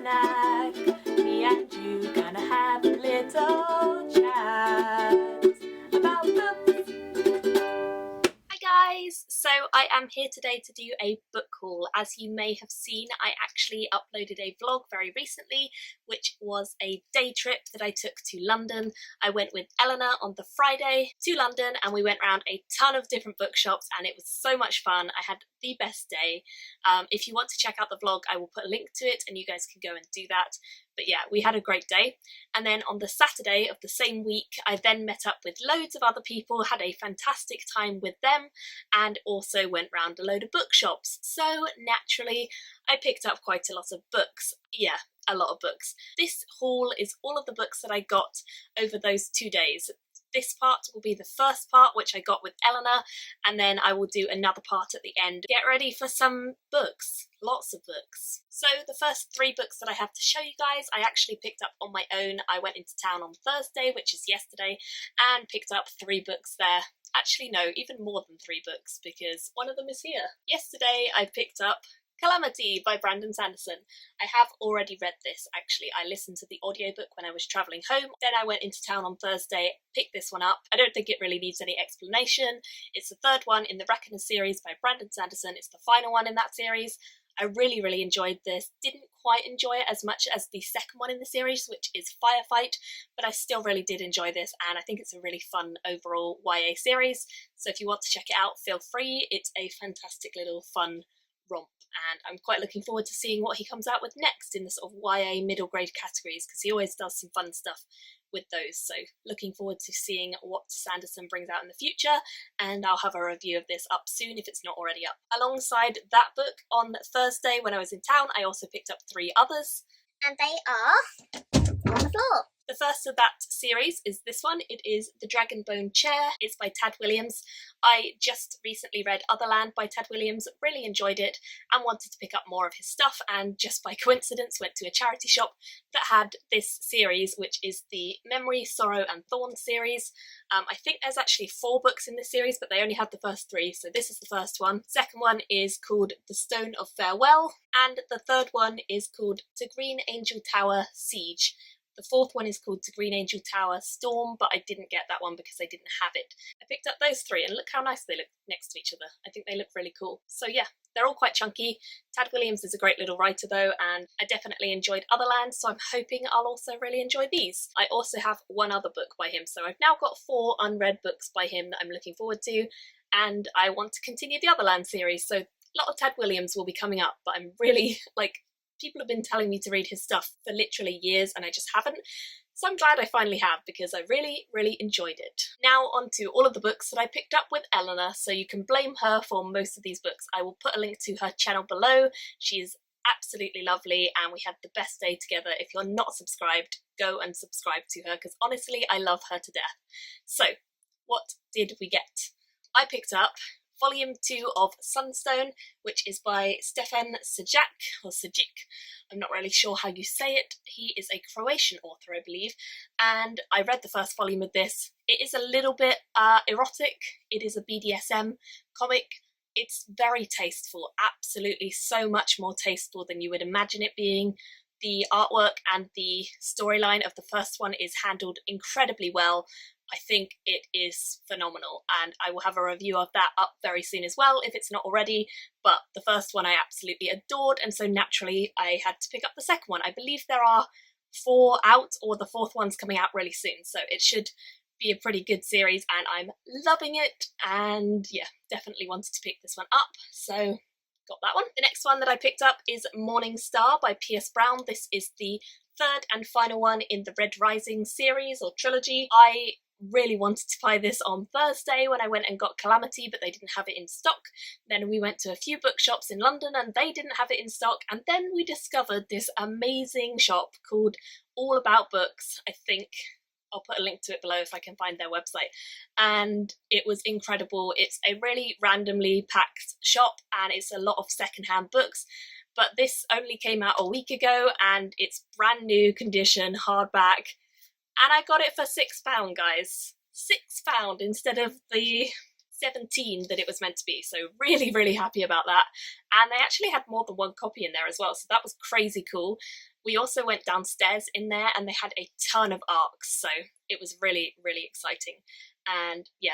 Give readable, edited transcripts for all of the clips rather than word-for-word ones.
snack. Me and you gonna have a little chat about books. Hi guys! So I am here today to do a book haul. As you may have seen, I actually uploaded a vlog very recently, which was a day trip that I took to London. I went with Eleanor on the Friday to London and we went around a ton of different bookshops and it was so much fun. I had the best day. If you want to check out the vlog, I will put a link to it and you guys can go and do that. But yeah, we had a great day. And then on the Saturday of the same week, I then met up with loads of other people, had a fantastic time with them, and also went round a load of bookshops. So naturally, I picked up quite a lot of books. Yeah, a lot of books. This haul is all of the books that I got over those 2 days. This part will be the first part, which I got with Eleanor, and then I will do another part at the end. Get ready for some books. Lots of books. So the first 3 books that I have to show you guys, I actually picked up on my own. I went into town on Thursday, which is yesterday, and picked up 3 books there. Actually, no, even more than 3 books, because one of them is here. Yesterday, I picked up Calamity by Sanderson. I have already read this, actually. I listened to the audiobook when I was travelling home. Then I went into town on Thursday, picked this one up. I don't think it really needs any explanation. It's the 3rd one in the Reckoner series by Sanderson. It's the final one in that series. I really enjoyed this. Didn't quite enjoy it as much as the 2nd one in the series, which is Firefight, but I still really did enjoy this, and I think it's a really fun overall YA series. So if you want to check it out, feel free. It's a fantastic little fun romp, and I'm quite looking forward to seeing what he comes out with next in the sort of YA middle grade categories, because he always does some fun stuff with those. So looking forward to seeing what Sanderson brings out in the future, and I'll have a review of this up soon if it's not already up. Alongside that book, on Thursday when I was in town, I also picked up 3 others. And they are on the floor. The first of that series is this one. It is The Dragonbone Chair. It's by Tad Williams. I just recently read Otherland by Tad Williams, really enjoyed it and wanted to pick up more of his stuff, and just by coincidence went to a charity shop that had this series, which is the Memory, Sorrow and Thorn series. I think there's actually 4 books in this series, but they only have the first 3, so this is the first one. Second one is called The Stone of Farewell, and the 3rd one is called To Green Angel Tower Siege. The 4th one is called To Green Angel Tower Storm, but I didn't get that one because I didn't have it. I picked up those 3 and look how nice they look next to each other. I think they look really cool. So yeah, they're all quite chunky. Tad Williams is a great little writer though, and I definitely enjoyed Otherland, so I'm hoping I'll also really enjoy these. I also have 1 other book by him, so I've now got 4 unread books by him that I'm looking forward to, and I want to continue the Otherland series, so a lot of Tad Williams will be coming up, but I'm really, people have been telling me to read his stuff for literally years and I just haven't. So I'm glad I finally have, because I really enjoyed it. Now on to all of the books that I picked up with Eleanor, so you can blame her for most of these books. I will put a link to her channel below. She's absolutely lovely and we had the best day together. If you're not subscribed, go and subscribe to her, because honestly I love her to death. So what did we get? I picked up Volume 2 of Sunstone, which is by Stjepan or Sejic. I'm not really sure how you say it. He is a Croatian author, I believe, and I read the first volume of this. It is a little bit erotic. It is a BDSM comic. It's very tasteful, absolutely so much more tasteful than you would imagine it being. The artwork and the storyline of the first one is handled incredibly well. I think it is phenomenal, and I will have a review of that up very soon as well if it's not already, but the first one I absolutely adored, and so naturally I had to pick up the second one. I believe there are 4 out, or the 4th one's coming out really soon, so it should be a pretty good series and I'm loving it, and yeah, definitely wanted to pick this one up, so got that one. The next one that I picked up is Morning Star by Pierce Brown. This is the 3rd and final one in the Red Rising series or trilogy. I really wanted to buy this on Thursday when I went and got Calamity, but they didn't have it in stock. Then we went to a few bookshops in London and they didn't have it in stock, and then we discovered this amazing shop called All About Books. I think I'll put a link to it below if I can find their website, and it was incredible. It's a really randomly packed shop and it's a lot of secondhand books, but this only came out a week ago and it's brand new condition, hardback, and I got it for £6, guys. £6 instead of the 17 that it was meant to be, so really, really happy about that. And they actually had more than one copy in there as well, so that was crazy cool. We also went downstairs in there and they had a ton of arcs, so it was really, really exciting. And yeah,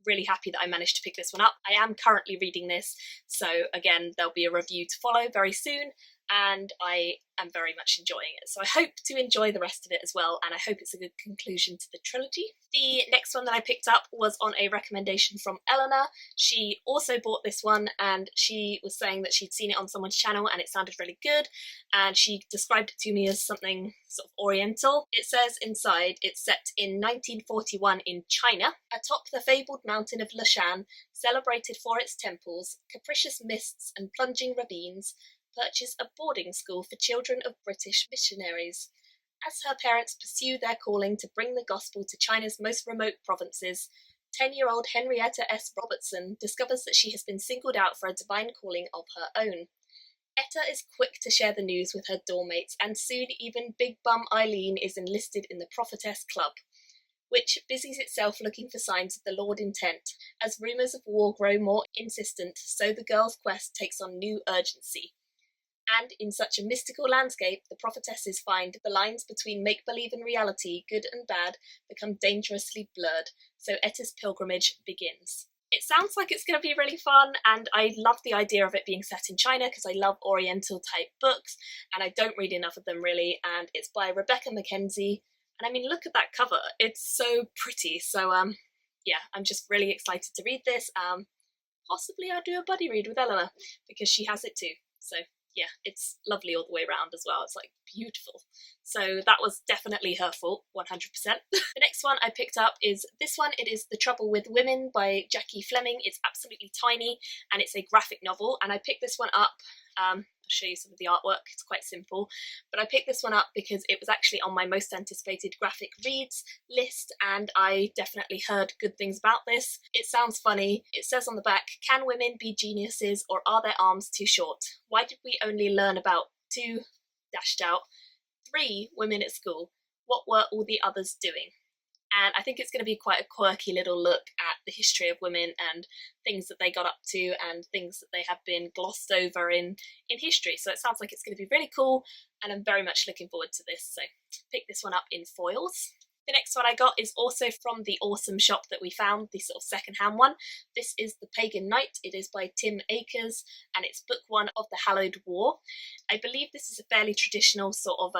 really happy that I managed to pick this one up. I am currently reading this, so again, there'll be a review to follow very soon, and I am very much enjoying it. So I hope to enjoy the rest of it as well, and I hope it's a good conclusion to the trilogy. The next one that I picked up was on a recommendation from Eleanor. She also bought this one, and she was saying that she'd seen it on someone's channel and it sounded really good, and she described it to me as something sort of oriental. It says inside it's set in 1941 in China, atop the fabled mountain of Lashan, celebrated for its temples, capricious mists and plunging ravines, perches a boarding school for children of British missionaries. As her parents pursue their calling to bring the gospel to China's most remote provinces, 10-year-old Henrietta S. Robertson discovers that she has been singled out for a divine calling of her own. Etta is quick to share the news with her dormmates, and soon even Big Bum Eileen is enlisted in the Prophetess Club, which busies itself looking for signs of the Lord intent. As rumours of war grow more insistent, so the girls' quest takes on new urgency. And in such a mystical landscape, the prophetesses find the lines between make-believe and reality, good and bad, become dangerously blurred, so Etta's pilgrimage begins. It sounds like it's going to be really fun, and I love the idea of it being set in China because I love Oriental type books, and I don't read enough of them really, and it's by Rebecca Mackenzie, and I mean, look at that cover, it's so pretty, so yeah, I'm just really excited to read this. Possibly I'll do a buddy read with Eleanor, because she has it too, so yeah, it's lovely all the way around as well. It's like beautiful. So that was definitely her fault, 100%. The next one I picked up is this one. It is The Trouble with Women by Jacky Fleming. It's absolutely tiny and it's a graphic novel. And I picked this one up, I'll show you some of the artwork, it's quite simple. But I picked this one up because it was actually on my most anticipated graphic reads list and I definitely heard good things about this. It sounds funny. It says on the back, can women be geniuses or are their arms too short? Why did we only learn about 2 dashed out 3 women at school? What were all the others doing? And I think it's going to be quite a quirky little look at the history of women and things that they got up to and things that they have been glossed over in history. So it sounds like it's going to be really cool and I'm very much looking forward to this. So pick this one up in foils. The next one I got is also from the awesome shop that we found, the sort of second-hand one. This is The Pagan Knight. It is by Tim Akers and it's book 1 of the Hallowed War. I believe this is a fairly traditional sort of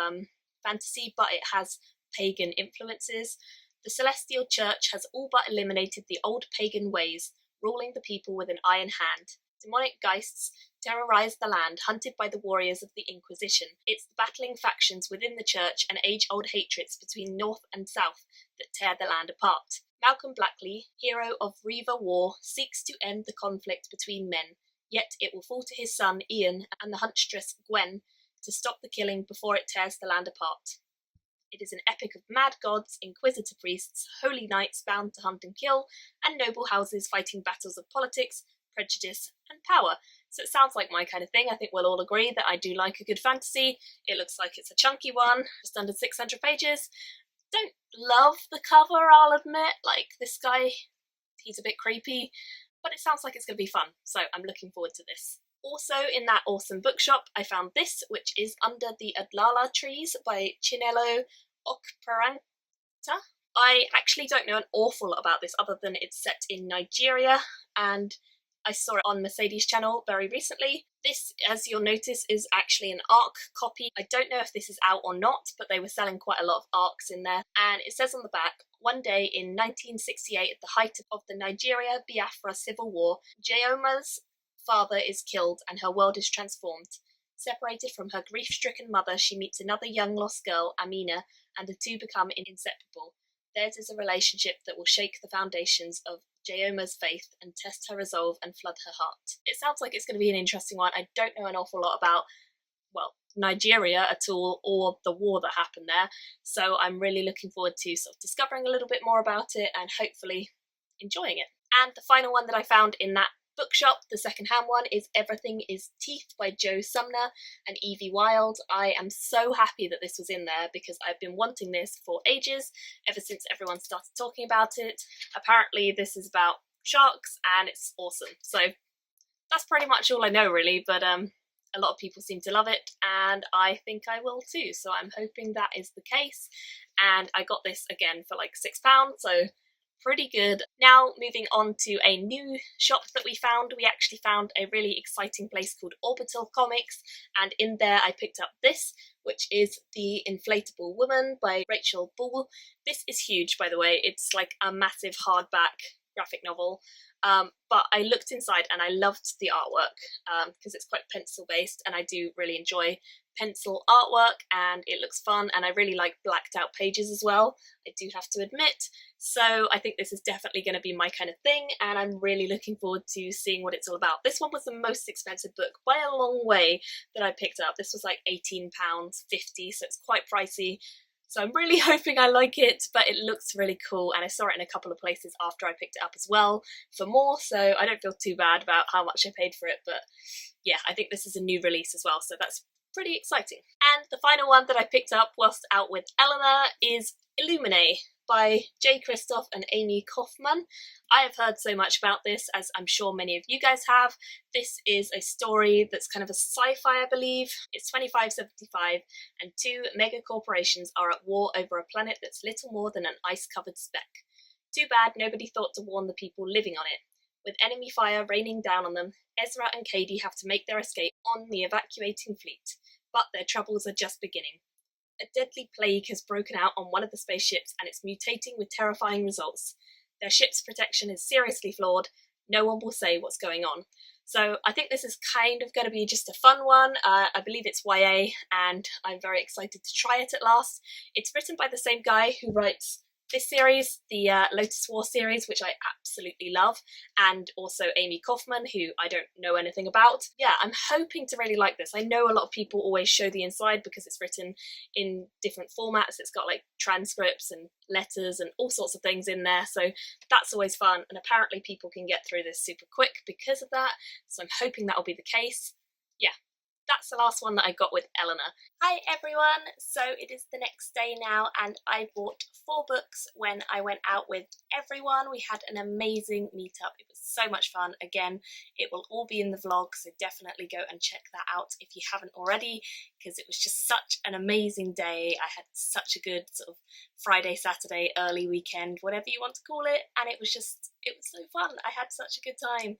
fantasy, but it has pagan influences. The Celestial Church has all but eliminated the old pagan ways, ruling the people with an iron hand. Demonic geists terrorize the land, hunted by the warriors of the Inquisition. It's the battling factions within the church and age-old hatreds between North and South that tear the land apart. Malcolm Blackley, hero of Reaver War, seeks to end the conflict between men, yet it will fall to his son Ian and the huntress Gwen to stop the killing before it tears the land apart. It is an epic of mad gods, inquisitor priests, holy knights bound to hunt and kill, and noble houses fighting battles of politics, prejudice, and power. So it sounds like my kind of thing. I think we'll all agree that I do like a good fantasy. It looks like it's a chunky one, just under 600 pages. Don't love the cover, I'll admit. Like, this guy, he's a bit creepy, but it sounds like it's going to be fun, so I'm looking forward to this. Also in that awesome bookshop, I found this, which is Under the Udlala Trees by Chinelo Okparanta. I actually don't know an awful lot about this other than it's set in Nigeria, and I saw it on Mercedes' channel very recently. This, as you'll notice, is actually an ARC copy. I don't know if this is out or not, but they were selling quite a lot of ARCs in there. And it says on the back, one day in 1968, at the height of the Nigeria-Biafra Civil War, Jaoma's father is killed and her world is transformed. Separated from her grief-stricken mother, she meets another young lost girl, Amina, and the two become inseparable. Theirs is a relationship that will shake the foundations of Jaoma's faith and test her resolve and flood her heart. It sounds like it's going to be an interesting one. I don't know an awful lot about, well, Nigeria at all, or the war that happened there, so I'm really looking forward to sort of discovering a little bit more about it and hopefully enjoying it. And the final one that I found in that bookshop, the second-hand one, is Everything is Teeth by Jo Sumner and Evie Wild. I am so happy that this was in there because I've been wanting this for ages, ever since everyone started talking about it. Apparently this is about sharks, and it's awesome. So that's pretty much all I know really, but a lot of people seem to love it, and I think I will too, so I'm hoping that is the case. And I got this again for like £6, so pretty good. Now moving on to a new shop that we found. We actually found a really exciting place called Orbital Comics, and in there I picked up this, which is The Inflatable Woman by Rachel Bull. This is huge, by the way. It's like a massive hardback graphic novel. But I looked inside and I loved the artwork because it's quite pencil based, and I do really enjoy pencil artwork, and it looks fun, and I really like blacked out pages as well, I do have to admit. So I think this is definitely going to be my kind of thing, and I'm really looking forward to seeing what it's all about. This one was the most expensive book by a long way that I picked up. This was like £18.50, so it's quite pricey. So I'm really hoping I like it, but it looks really cool, and I saw it in a couple of places after I picked it up as well for more, so I don't feel too bad about how much I paid for it. But yeah, I think this is a new release as well, so that's pretty exciting. And the final one that I picked up whilst out with Eleanor is Illuminae by Kristoff and Aime Kaufman. I have heard so much about this, as I'm sure many of you guys have. This is a story that's kind of a sci-fi, I believe. It's 2575, and two mega corporations are at war over a planet that's little more than an ice-covered speck. Too bad nobody thought to warn the people living on it. With enemy fire raining down on them, Ezra and Cady have to make their escape on the evacuating fleet, but their troubles are just beginning. A deadly plague has broken out on one of the spaceships, and it's mutating with terrifying results. Their ship's protection is seriously flawed. No one will say what's going on. So I think this is kind of going to be just a fun one. I believe it's YA, and I'm very excited to try it at last. It's written by the same guy who writes this series, the Lotus War series, which I absolutely love, and also Aime Kaufman, who I don't know anything about. Yeah, I'm hoping to really like this. I know a lot of people always show the inside because it's written in different formats. It's got like transcripts and letters and all sorts of things in there, so that's always fun, and apparently people can get through this super quick because of that, so I'm hoping that'll be the case. Yeah. That's the last one that I got with Eleanor. Hi everyone! So it is the next day now, and I bought 4 books when I went out with everyone. We had an amazing meetup. It was so much fun. Again, it will all be in the vlog, so definitely go and check that out if you haven't already, because it was just such an amazing day. I had such a good sort of Friday, Saturday, early weekend, whatever you want to call it, and it was so fun. I had such a good time.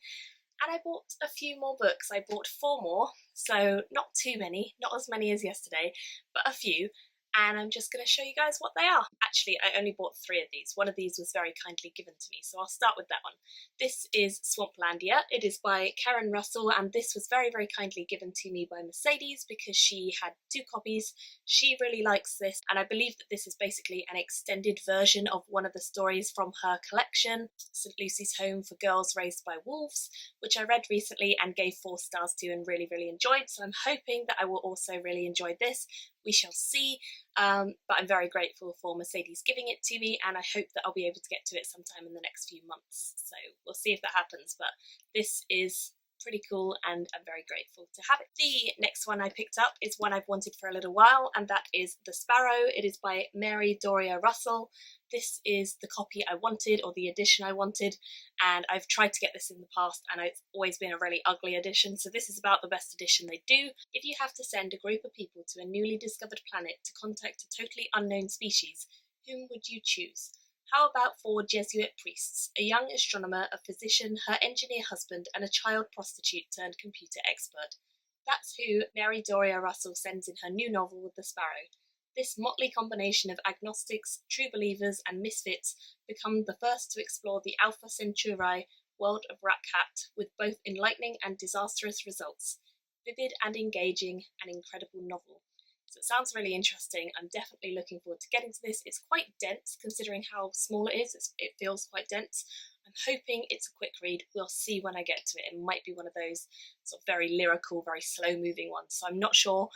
And I bought a few more books. I bought 4 more, so not too many, not as many as yesterday, but a few. And I'm just going to show you guys what they are. Actually, I only bought 3 of these. One of these was very kindly given to me, so I'll start with that one. This is Swamplandia. It is by Karen Russell, and this was very, very kindly given to me by Mercedes because she had 2 copies. She really likes this, and I believe that this is basically an extended version of one of the stories from her collection, St. Lucy's Home for Girls Raised by Wolves, which I read recently and gave 4 stars to and really, really enjoyed. So I'm hoping that I will also really enjoy this. We shall see, but I'm very grateful for Mercedes giving it to me, and I hope that I'll be able to get to it sometime in the next few months. So we'll see if that happens, but this is pretty cool and I'm very grateful to have it. The next one I picked up is one I've wanted for a little while, and that is The Sparrow. It is by Mary Doria Russell. This is the copy I wanted, or the edition I wanted, and I've tried to get this in the past and it's always been a really ugly edition, so this is about the best edition they do. If you have to send a group of people to a newly discovered planet to contact a totally unknown species, whom would you choose? How about 4 Jesuit priests, a young astronomer, a physician, her engineer husband, and a child prostitute turned computer expert? That's who Mary Doria Russell sends in her new novel with The Sparrow. This motley combination of agnostics, true believers, and misfits become the first to explore the Alpha Centauri world of Rakhat with both enlightening and disastrous results. Vivid and engaging, an incredible novel. So it sounds really interesting. I'm definitely looking forward to getting to this. It's quite dense considering how small it is. It feels quite dense. I'm hoping it's a quick read. We'll see when I get to it. It might be one of those sort of very lyrical, very slow moving ones. So I'm not sure.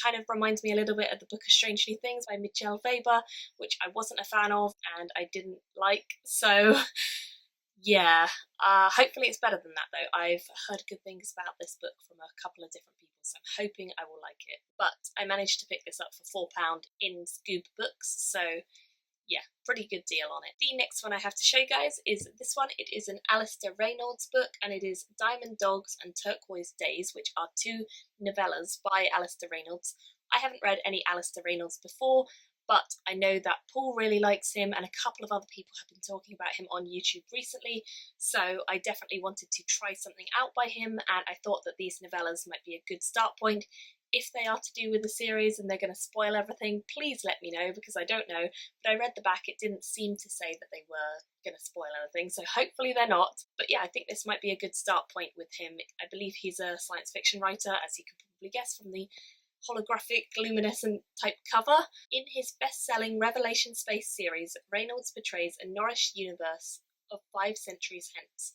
Kind of reminds me a little bit of the book of Strange New Things by Michelle Weber, which I wasn't a fan of and I didn't like. So yeah, hopefully it's better than that though. I've heard good things about this book from a couple of different people, so I'm hoping I will like it. But I managed to pick this up for £4 in Scoob Books, so yeah, pretty good deal on it. The next one I have to show you guys is this one. It is an Alastair Reynolds book, and it is Diamond Dogs and Turquoise Days, which are 2 novellas by Alastair Reynolds. I haven't read any Alastair Reynolds before, but I know that Paul really likes him, and a couple of other people have been talking about him on YouTube recently, so I definitely wanted to try something out by him, and I thought that these novellas might be a good start point. If they are to do with the series and they're going to spoil everything, please let me know, because I don't know, but I read the back, it didn't seem to say that they were going to spoil anything, so hopefully they're not. But yeah, I think this might be a good start point with him. I believe he's a science fiction writer, as you can probably guess from the holographic luminescent type cover. In his best-selling Revelation Space series, Reynolds portrays a Norrish universe of 5 centuries hence,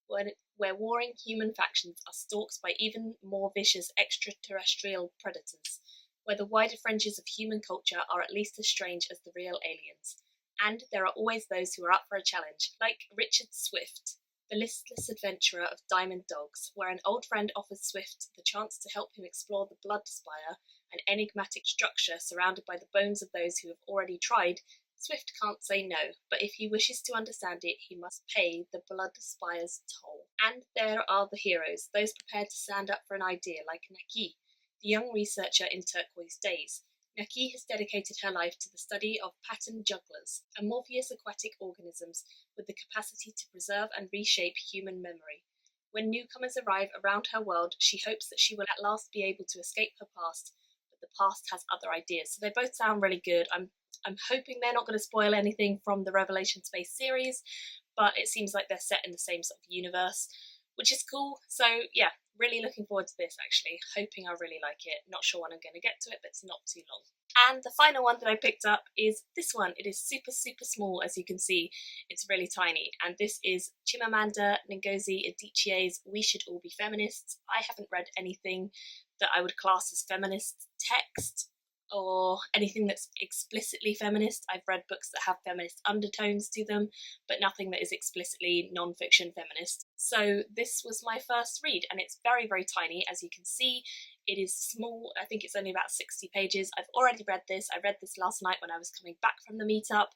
where warring human factions are stalked by even more vicious extraterrestrial predators, where the wider fringes of human culture are at least as strange as the real aliens. And there are always those who are up for a challenge, like Richard Swift, the listless adventurer of Diamond Dogs, where an old friend offers Swift the chance to help him explore the Blood Spire, an enigmatic structure surrounded by the bones of those who have already tried. Swift can't say no, but if he wishes to understand it, he must pay the Blood Spire's toll. And there are the heroes, those prepared to stand up for an idea, like Jacky, the young researcher in Turquoise Days. Jacky has dedicated her life to the study of pattern jugglers, amorphous aquatic organisms with the capacity to preserve and reshape human memory. When newcomers arrive around her world, she hopes that she will at last be able to escape her past, but the past has other ideas. So they both sound really good. I'm hoping they're not going to spoil anything from the Revelation Space series, but it seems like they're set in the same sort of universe, which is cool. So yeah, really looking forward to this actually. Hoping I really like it. Not sure when I'm going to get to it, but it's not too long. And the final one that I picked up is this one. It is super, super small, as you can see. It's really tiny. And this is Chimamanda Ngozi Adichie's We Should All Be Feminists. I haven't read anything that I would class as feminist text or anything that's explicitly feminist. I've read books that have feminist undertones to them, but nothing that is explicitly non-fiction feminist. So this was my first read, and it's very, very tiny, as you can see. It is small. I think it's only about 60 pages. I've already read this. I read this last night when I was coming back from the meetup,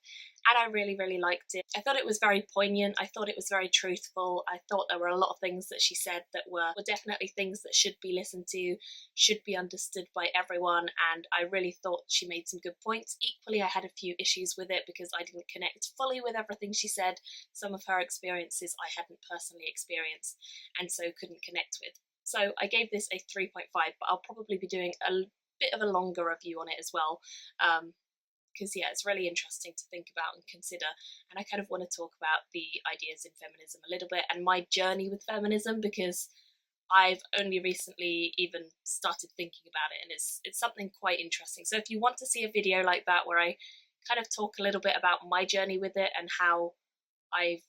and I really, really liked it. I thought it was very poignant. I thought it was very truthful. I thought there were a lot of things that she said that were definitely things that should be listened to, should be understood by everyone, and I really thought she made some good points. Equally, I had a few issues with it because I didn't connect fully with everything she said. Some of her experiences I hadn't personally experienced, and so couldn't connect with. So I gave this a 3.5, but I'll probably be doing a bit of a longer review on it as well, because yeah, it's really interesting to think about and consider, and I kind of want to talk about the ideas in feminism a little bit and my journey with feminism, because I've only recently even started thinking about it, and it's something quite interesting. So if you want to see a video like that where I kind of talk a little bit about my journey with it and how I've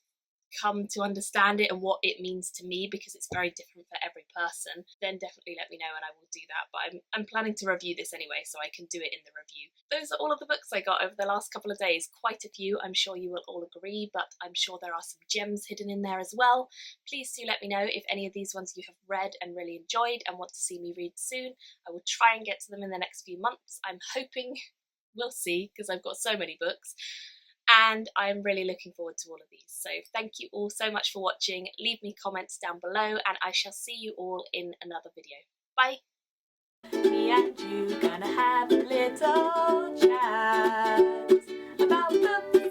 come to understand it and what it means to me, because it's very different for every person, then definitely let me know and I will do that. But I'm planning to review this anyway, so I can do it in the review. Those are all of the books I got over the last couple of days. Quite a few, I'm sure you will all agree, but I'm sure there are some gems hidden in there as well. Please do let me know if any of these ones you have read and really enjoyed and want to see me read soon. I will try and get to them in the next few months. I'm hoping, we'll see, because I've got so many books. And I'm really looking forward to all of these. So thank you all so much for watching. Leave me comments down below, and I shall see you all in another video. Bye! Me and you gonna have a little chat about the